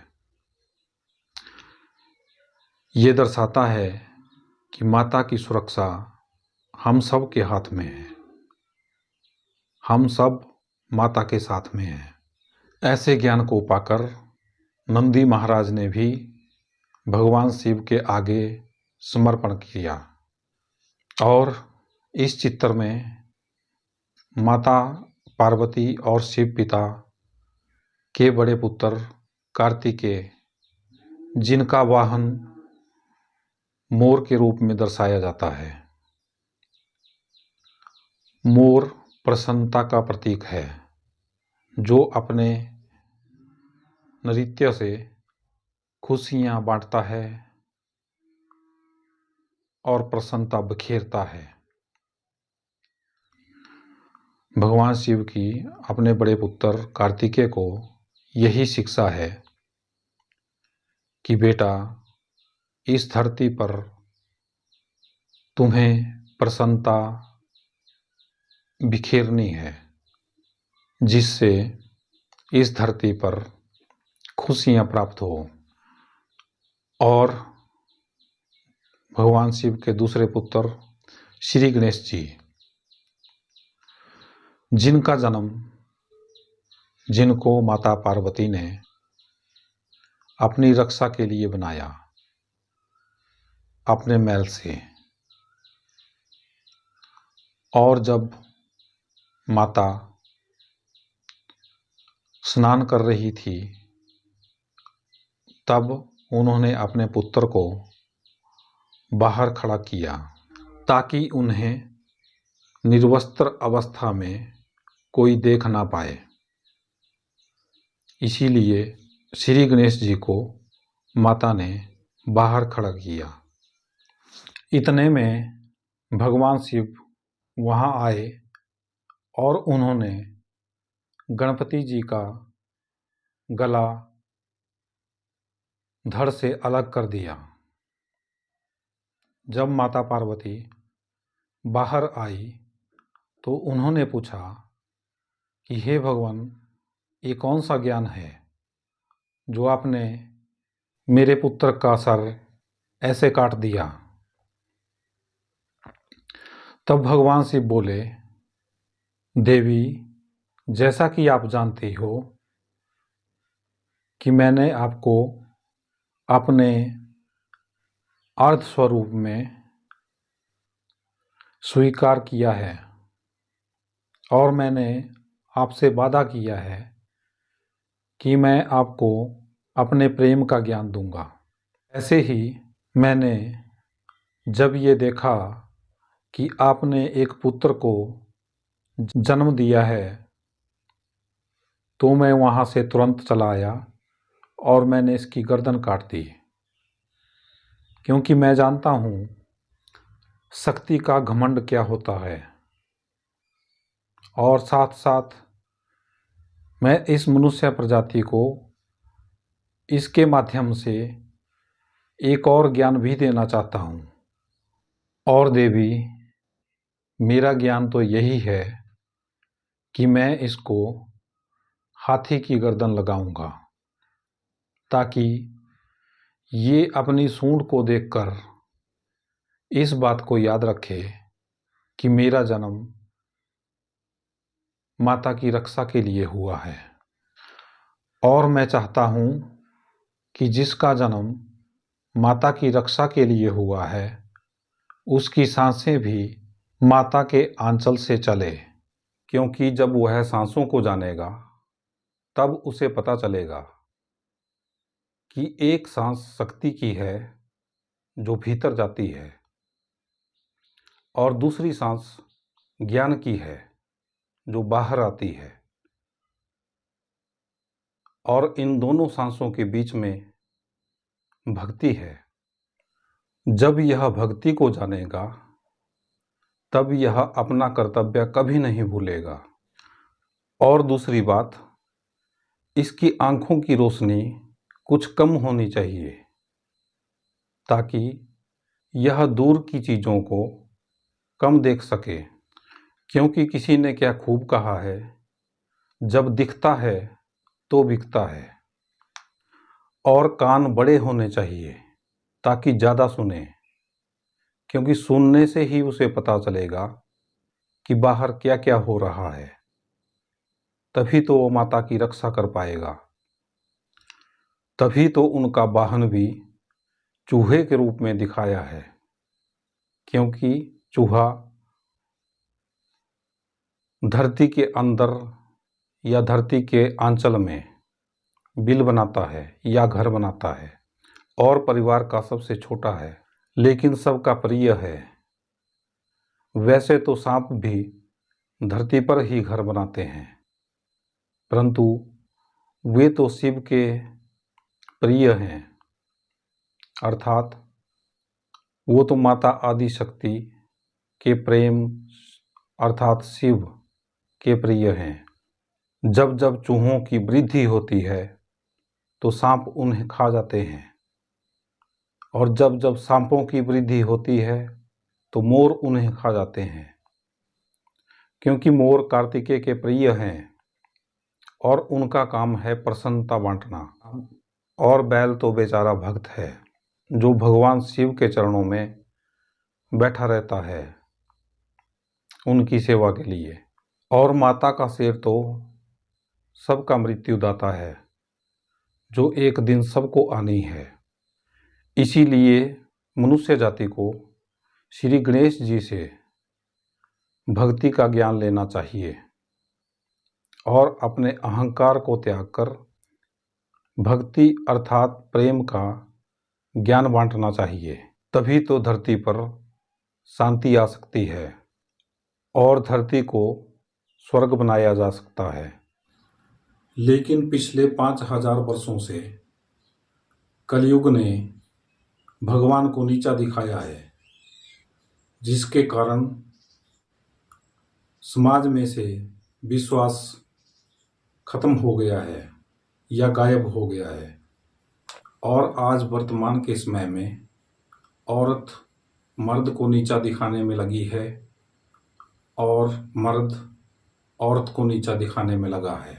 ये दर्शाता है कि माता की सुरक्षा हम सब के हाथ में है, हम सब माता के साथ में हैं। ऐसे ज्ञान को पाकर नंदी महाराज ने भी भगवान शिव के आगे समर्पण किया और इस चित्र में माता पार्वती और शिव पिता के बड़े पुत्र कार्तिकेय, जिनका वाहन मोर के रूप में दर्शाया जाता है। मोर प्रसन्नता का प्रतीक है, जो अपने नृत्य से खुशियां बांटता है और प्रसन्नता बिखेरता है। भगवान शिव की अपने बड़े पुत्र कार्तिकेय को यही शिक्षा है कि बेटा, इस धरती पर तुम्हें प्रसन्नता बिखेरनी है, जिससे इस धरती पर खुशियां प्राप्त हो। और भगवान शिव के दूसरे पुत्र श्री गणेश जी, जिनका जन्म, जिनको माता पार्वती ने अपनी रक्षा के लिए बनाया अपने मैल से, और जब माता स्नान कर रही थी तब उन्होंने अपने पुत्र को बाहर खड़ा किया ताकि उन्हें निर्वस्त्र अवस्था में कोई देख ना पाए। इसीलिए श्री गणेश जी को माता ने बाहर खड़ा किया। इतने में भगवान शिव वहाँ आए और उन्होंने गणपति जी का गला धड़ से अलग कर दिया। जब माता पार्वती बाहर आई तो उन्होंने पूछा कि हे भगवान, ये कौन सा ज्ञान है जो आपने मेरे पुत्र का सर ऐसे काट दिया। तब भगवान शिव बोले, देवी, जैसा कि आप जानती हो कि मैंने आपको अपने अर्ध स्वरूप में स्वीकार किया है और मैंने आपसे वादा किया है कि मैं आपको अपने प्रेम का ज्ञान दूंगा। ऐसे ही मैंने जब ये देखा कि आपने एक पुत्र को जन्म दिया है तो मैं वहाँ से तुरंत चला आया और मैंने इसकी गर्दन काट दी, क्योंकि मैं जानता हूँ शक्ति का घमंड क्या होता है। और साथ साथ मैं इस मनुष्य प्रजाति को इसके माध्यम से एक और ज्ञान भी देना चाहता हूँ। और देवी, मेरा ज्ञान तो यही है कि मैं इसको हाथी की गर्दन लगाऊंगा ताकि ये अपनी सूंड को देखकर इस बात को याद रखे कि मेरा जन्म माता की रक्षा के लिए हुआ है। और मैं चाहता हूँ कि जिसका जन्म माता की रक्षा के लिए हुआ है उसकी सांसें भी माता के आंचल से चले, क्योंकि जब वह सांसों को जानेगा तब उसे पता चलेगा कि एक सांस शक्ति की है जो भीतर जाती है और दूसरी सांस ज्ञान की है जो बाहर आती है, और इन दोनों सांसों के बीच में भक्ति है। जब यह भक्ति को जानेगा तब यह अपना कर्तव्य कभी नहीं भूलेगा। और दूसरी बात, इसकी आंखों की रोशनी कुछ कम होनी चाहिए ताकि यह दूर की चीज़ों को कम देख सके, क्योंकि किसी ने क्या खूब कहा है, जब दिखता है तो बिकता है। और कान बड़े होने चाहिए ताकि ज़्यादा सुने, क्योंकि सुनने से ही उसे पता चलेगा कि बाहर क्या क्या हो रहा है, तभी तो वो माता की रक्षा कर पाएगा। तभी तो उनका वाहन भी चूहे के रूप में दिखाया है, क्योंकि चूहा धरती के अंदर या धरती के आंचल में बिल बनाता है या घर बनाता है और परिवार का सबसे छोटा है, लेकिन सबका प्रिय है। वैसे तो सांप भी धरती पर ही घर बनाते हैं, परंतु वे तो शिव के प्रिय हैं, अर्थात वो तो माता आदि शक्ति के प्रेम अर्थात शिव के प्रिय हैं। जब जब चूहों की वृद्धि होती है तो सांप उन्हें खा जाते हैं, और जब जब सांपों की वृद्धि होती है तो मोर उन्हें खा जाते हैं, क्योंकि मोर कार्तिकेय के प्रिय हैं और उनका काम है प्रसन्नता बांटना। और बैल तो बेचारा भक्त है जो भगवान शिव के चरणों में बैठा रहता है उनकी सेवा के लिए। और माता का शेर तो सबका मृत्युदाता है, जो एक दिन सबको आनी है। इसीलिए मनुष्य जाति को श्री गणेश जी से भक्ति का ज्ञान लेना चाहिए और अपने अहंकार को त्याग कर भक्ति अर्थात प्रेम का ज्ञान बांटना चाहिए। तभी तो धरती पर शांति आ सकती है और धरती को स्वर्ग बनाया जा सकता है। लेकिन पिछले 5000 वर्षों से कलयुग ने भगवान को नीचा दिखाया है, जिसके कारण समाज में से विश्वास खत्म हो गया है या गायब हो गया है। और आज वर्तमान के समय में औरत मर्द को नीचा दिखाने में लगी है और मर्द औरत को नीचा दिखाने में लगा है,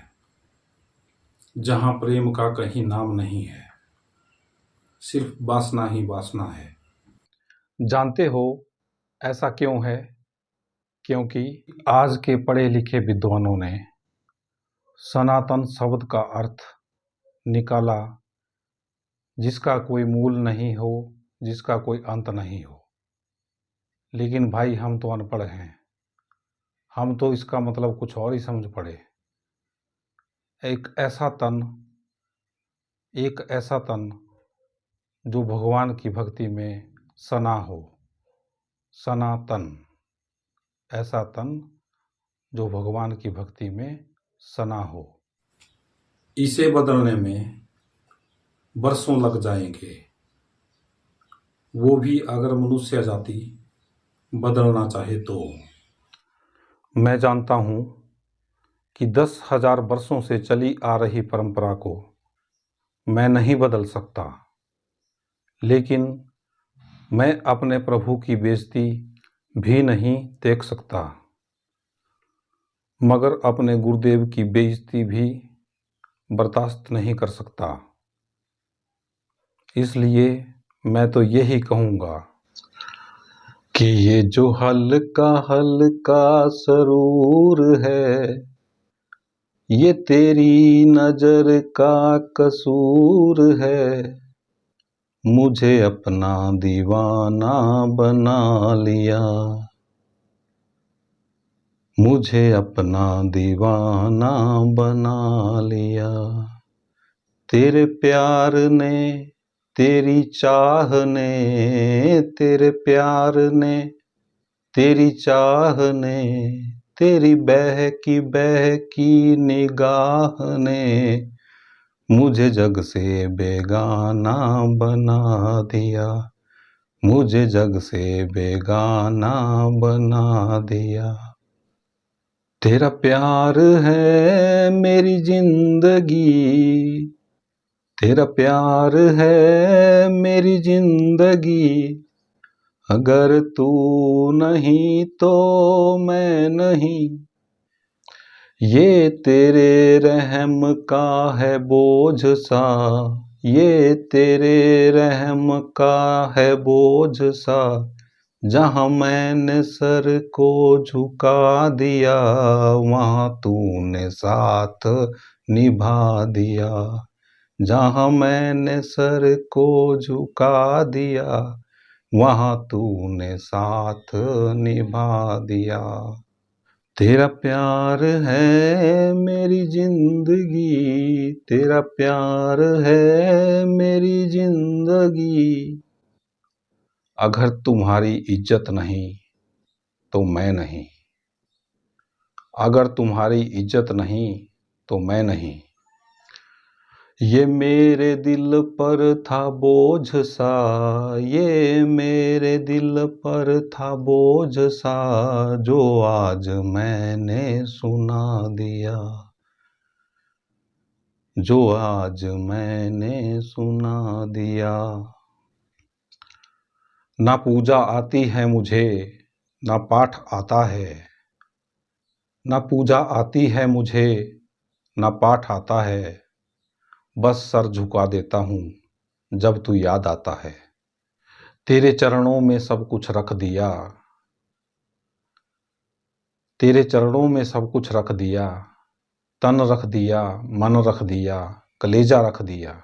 जहां प्रेम का कहीं नाम नहीं है, सिर्फ वासना ही वासना है। जानते हो ऐसा क्यों है? क्योंकि आज के पढ़े लिखे विद्वानों ने सनातन शब्द का अर्थ निकाला, जिसका कोई मूल नहीं हो, जिसका कोई अंत नहीं हो। लेकिन भाई हम तो अनपढ़ हैं, हम तो इसका मतलब कुछ और ही समझ पड़े। एक ऐसा तन जो भगवान की भक्ति में सना हो, सनातन, ऐसा तन जो भगवान की भक्ति में सना हो। इसे बदलने में वर्षों लग जाएंगे, वो भी अगर मनुष्य जाति बदलना चाहे तो। मैं जानता हूँ कि 10,000 वर्षों से चली आ रही परंपरा को मैं नहीं बदल सकता, लेकिन मैं अपने प्रभु की बेइज्जती भी नहीं देख सकता, मगर अपने गुरुदेव की बेइज्जती भी बर्दाश्त नहीं कर सकता। इसलिए मैं तो यही कहूँगा कि ये जो हल्का हल्का सरूर है, ये तेरी नजर का कसूर है, मुझे अपना दीवाना बना लिया, मुझे अपना दीवाना बना लिया। तेरे प्यार ने, तेरी चाह ने, तेरे प्यार ने, तेरी चाह ने, तेरी बहकी निगाह ने मुझे जग से बेगाना बना दिया, मुझे जग से बेगाना बना दिया। तेरा प्यार है मेरी जिंदगी, तेरा प्यार है मेरी जिंदगी, अगर तू नहीं तो मैं नहीं। ये तेरे रहम का है बोझ सा, ये तेरे रहम का है बोझ सा, जहाँ मैंने सर को झुका दिया वहाँ तूने साथ निभा दिया, जहाँ मैंने सर को झुका दिया वहाँ तूने साथ निभा दिया। तेरा प्यार है मेरी जिंदगी, तेरा प्यार है मेरी जिंदगी, अगर तुम्हारी इज्जत नहीं तो मैं नहीं, अगर तुम्हारी इज्जत नहीं तो मैं नहीं। ये मेरे दिल पर था बोझ सा, ये मेरे दिल पर था बोझ सा, जो आज मैंने सुना दिया, जो आज मैंने सुना दिया। ना पूजा आती है मुझे, ना पाठ आता है, ना पूजा आती है मुझे, ना पाठ आता है, बस सर झुका देता हूँ जब तू याद आता है। तेरे चरणों में सब कुछ रख दिया, तेरे चरणों में सब कुछ रख दिया, तन रख दिया, मन रख दिया, कलेजा रख दिया,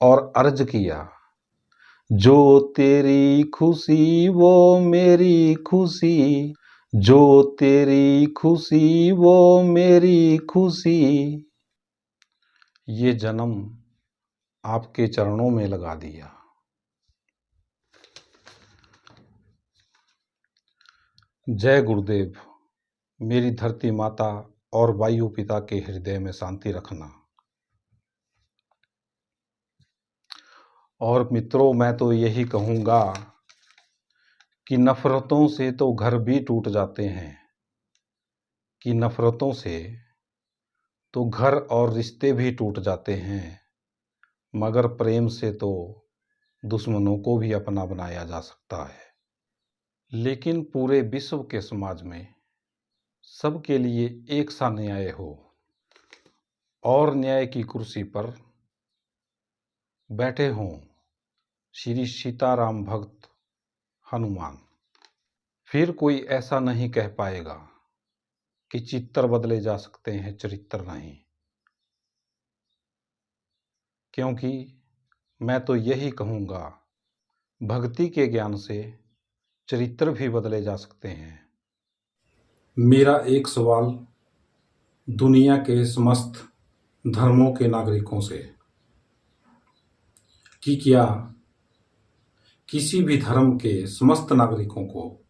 और अर्ज किया जो तेरी खुशी वो मेरी खुशी, जो तेरी खुशी वो मेरी खुशी, ये जन्म आपके चरणों में लगा दिया। जय गुरुदेव। मेरी धरती माता और वायु पिता के हृदय में शांति रखना। और मित्रों, मैं तो यही कहूँगा कि नफ़रतों से तो घर भी टूट जाते हैं, कि नफ़रतों से तो घर और रिश्ते भी टूट जाते हैं, मगर प्रेम से तो दुश्मनों को भी अपना बनाया जा सकता है। लेकिन पूरे विश्व के समाज में सबके लिए एक सा न्याय हो और न्याय की कुर्सी पर बैठे हों श्री सीताराम भक्त हनुमान। फिर कोई ऐसा नहीं कह पाएगा कि चित्तर बदले जा सकते हैं, चरित्र नहीं। क्योंकि मैं तो यही कहूँगा, भक्ति के ज्ञान से चरित्र भी बदले जा सकते हैं। मेरा एक सवाल दुनिया के समस्त धर्मों के नागरिकों से, कि क्या किसी भी धर्म के समस्त नागरिकों को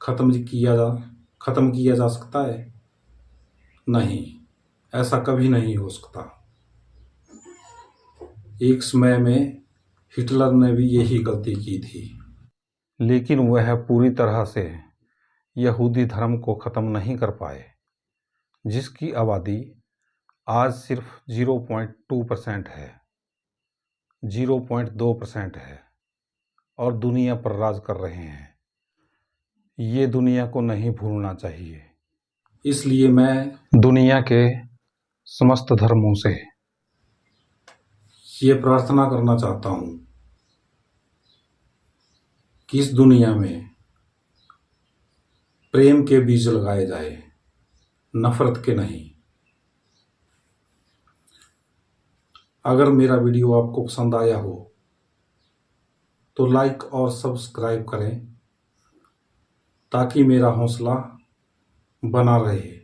खत्म किया जा सकता है? नहीं, ऐसा कभी नहीं हो सकता। एक समय में हिटलर ने भी यही गलती की थी, लेकिन वह पूरी तरह से यहूदी धर्म को ख़त्म नहीं कर पाए, जिसकी आबादी आज सिर्फ 0.2% है, 0.2% है, और दुनिया पर राज कर रहे हैं। ये दुनिया को नहीं भूलना चाहिए। इसलिए मैं दुनिया के समस्त धर्मों से ये प्रार्थना करना चाहता हूँ कि इस दुनिया में प्रेम के बीज लगाए जाए, नफरत के नहीं। अगर मेरा वीडियो आपको पसंद आया हो तो लाइक और सब्सक्राइब करें, ताकि मेरा हौसला बना रहे।